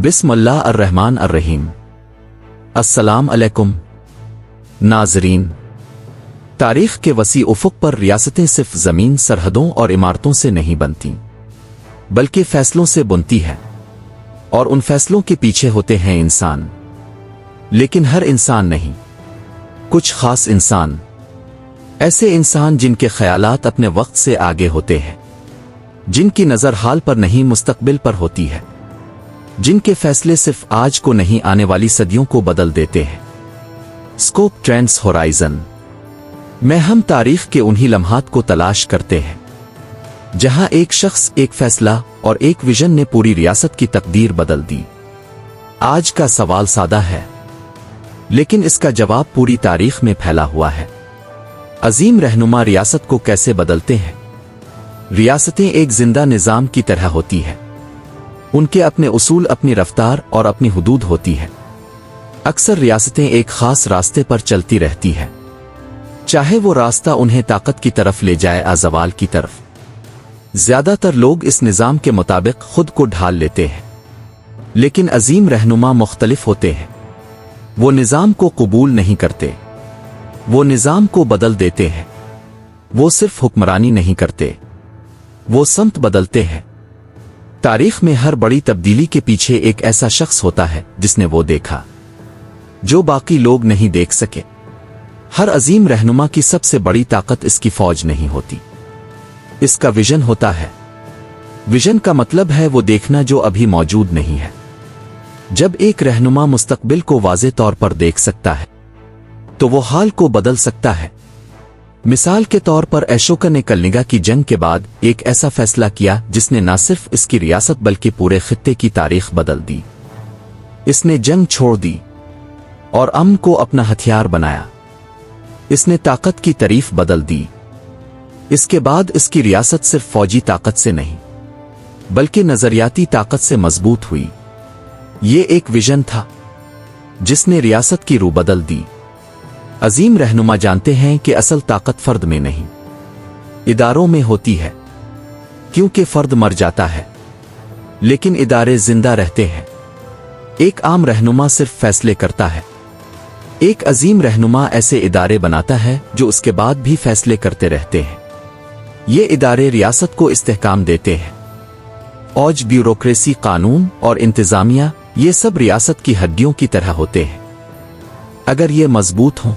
بسم اللہ الرحمن الرحیم۔ السلام علیکم ناظرین۔ تاریخ کے وسیع افق پر ریاستیں صرف زمین، سرحدوں اور عمارتوں سے نہیں بنتی بلکہ فیصلوں سے بنتی ہے، اور ان فیصلوں کے پیچھے ہوتے ہیں انسان۔ لیکن ہر انسان نہیں، کچھ خاص انسان، ایسے انسان جن کے خیالات اپنے وقت سے آگے ہوتے ہیں، جن کی نظر حال پر نہیں مستقبل پر ہوتی ہے، جن کے فیصلے صرف آج کو نہیں آنے والی صدیوں کو بدل دیتے ہیں۔ اسکوپ ٹرینڈز ہورائزن میں ہم تاریخ کے انہی لمحات کو تلاش کرتے ہیں جہاں ایک شخص، ایک فیصلہ اور ایک ویژن نے پوری ریاست کی تقدیر بدل دی۔ آج کا سوال سادہ ہے، لیکن اس کا جواب پوری تاریخ میں پھیلا ہوا ہے۔ عظیم رہنما ریاست کو کیسے بدلتے ہیں؟ ریاستیں ایک زندہ نظام کی طرح ہوتی ہے، ان کے اپنے اصول، اپنی رفتار اور اپنی حدود ہوتی ہے۔ اکثر ریاستیں ایک خاص راستے پر چلتی رہتی ہے، چاہے وہ راستہ انہیں طاقت کی طرف لے جائے یا زوال کی طرف۔ زیادہ تر لوگ اس نظام کے مطابق خود کو ڈھال لیتے ہیں، لیکن عظیم رہنما مختلف ہوتے ہیں۔ وہ نظام کو قبول نہیں کرتے، وہ نظام کو بدل دیتے ہیں۔ وہ صرف حکمرانی نہیں کرتے، وہ سمت بدلتے ہیں۔ تاریخ میں ہر بڑی تبدیلی کے پیچھے ایک ایسا شخص ہوتا ہے جس نے وہ دیکھا جو باقی لوگ نہیں دیکھ سکے۔ ہر عظیم رہنما کی سب سے بڑی طاقت اس کی فوج نہیں ہوتی، اس کا ویژن ہوتا ہے۔ ویژن کا مطلب ہے وہ دیکھنا جو ابھی موجود نہیں ہے۔ جب ایک رہنما مستقبل کو واضح طور پر دیکھ سکتا ہے تو وہ حال کو بدل سکتا ہے۔ مثال کے طور پر اشوکا نے کلنگا کی جنگ کے بعد ایک ایسا فیصلہ کیا جس نے نہ صرف اس کی ریاست بلکہ پورے خطے کی تاریخ بدل دی۔ اس نے جنگ چھوڑ دی اور امن کو اپنا ہتھیار بنایا۔ اس نے طاقت کی تعریف بدل دی۔ اس کے بعد اس کی ریاست صرف فوجی طاقت سے نہیں بلکہ نظریاتی طاقت سے مضبوط ہوئی۔ یہ ایک ویژن تھا جس نے ریاست کی روح بدل دی۔ عظیم رہنما جانتے ہیں کہ اصل طاقت فرد میں نہیں، اداروں میں ہوتی ہے، کیونکہ فرد مر جاتا ہے لیکن ادارے زندہ رہتے ہیں۔ ایک عام رہنما صرف فیصلے کرتا ہے، ایک عظیم رہنما ایسے ادارے بناتا ہے جو اس کے بعد بھی فیصلے کرتے رہتے ہیں۔ یہ ادارے ریاست کو استحکام دیتے ہیں۔ فوج، بیوروکریسی، قانون اور انتظامیہ، یہ سب ریاست کی ہڈیوں کی طرح ہوتے ہیں۔ اگر یہ مضبوط ہوں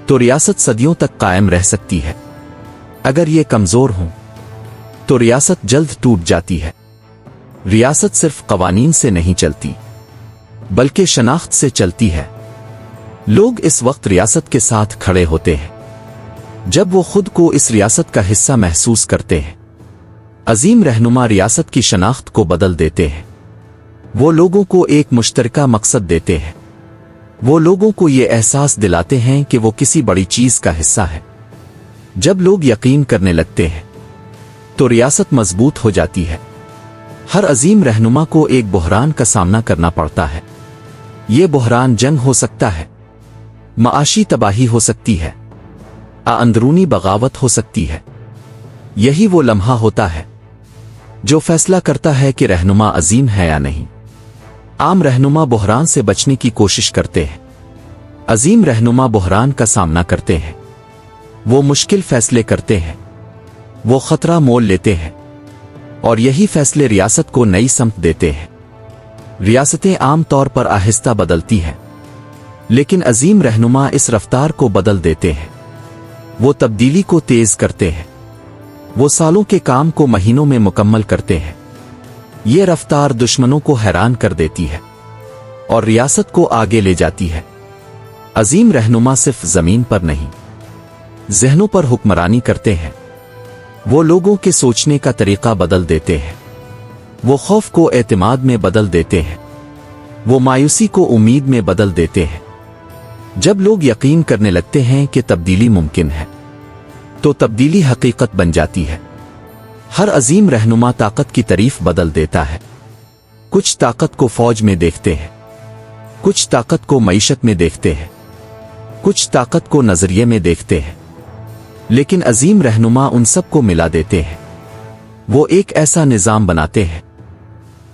تو ریاست صدیوں تک قائم رہ سکتی ہے، اگر یہ کمزور ہوں تو ریاست جلد ٹوٹ جاتی ہے۔ ریاست صرف قوانین سے نہیں چلتی بلکہ شناخت سے چلتی ہے۔ لوگ اس وقت ریاست کے ساتھ کھڑے ہوتے ہیں جب وہ خود کو اس ریاست کا حصہ محسوس کرتے ہیں۔ عظیم رہنما ریاست کی شناخت کو بدل دیتے ہیں۔ وہ لوگوں کو ایک مشترکہ مقصد دیتے ہیں، وہ لوگوں کو یہ احساس دلاتے ہیں کہ وہ کسی بڑی چیز کا حصہ ہے۔ جب لوگ یقین کرنے لگتے ہیں تو ریاست مضبوط ہو جاتی ہے۔ ہر عظیم رہنما کو ایک بحران کا سامنا کرنا پڑتا ہے۔ یہ بحران جنگ ہو سکتا ہے، معاشی تباہی ہو سکتی ہے، اندرونی بغاوت ہو سکتی ہے۔ یہی وہ لمحہ ہوتا ہے جو فیصلہ کرتا ہے کہ رہنما عظیم ہے یا نہیں۔ عام رہنما بحران سے بچنے کی کوشش کرتے ہیں، عظیم رہنما بحران کا سامنا کرتے ہیں۔ وہ مشکل فیصلے کرتے ہیں، وہ خطرہ مول لیتے ہیں، اور یہی فیصلے ریاست کو نئی سمت دیتے ہیں۔ ریاستیں عام طور پر آہستہ بدلتی ہیں، لیکن عظیم رہنما اس رفتار کو بدل دیتے ہیں۔ وہ تبدیلی کو تیز کرتے ہیں، وہ سالوں کے کام کو مہینوں میں مکمل کرتے ہیں۔ یہ رفتار دشمنوں کو حیران کر دیتی ہے اور ریاست کو آگے لے جاتی ہے۔ عظیم رہنما صرف زمین پر نہیں، ذہنوں پر حکمرانی کرتے ہیں۔ وہ لوگوں کے سوچنے کا طریقہ بدل دیتے ہیں، وہ خوف کو اعتماد میں بدل دیتے ہیں، وہ مایوسی کو امید میں بدل دیتے ہیں۔ جب لوگ یقین کرنے لگتے ہیں کہ تبدیلی ممکن ہے تو تبدیلی حقیقت بن جاتی ہے۔ ہر عظیم رہنما طاقت کی تعریف بدل دیتا ہے۔ کچھ طاقت کو فوج میں دیکھتے ہیں، کچھ طاقت کو معیشت میں دیکھتے ہیں، کچھ طاقت کو نظریے میں دیکھتے ہیں، لیکن عظیم رہنما ان سب کو ملا دیتے ہیں۔ وہ ایک ایسا نظام بناتے ہیں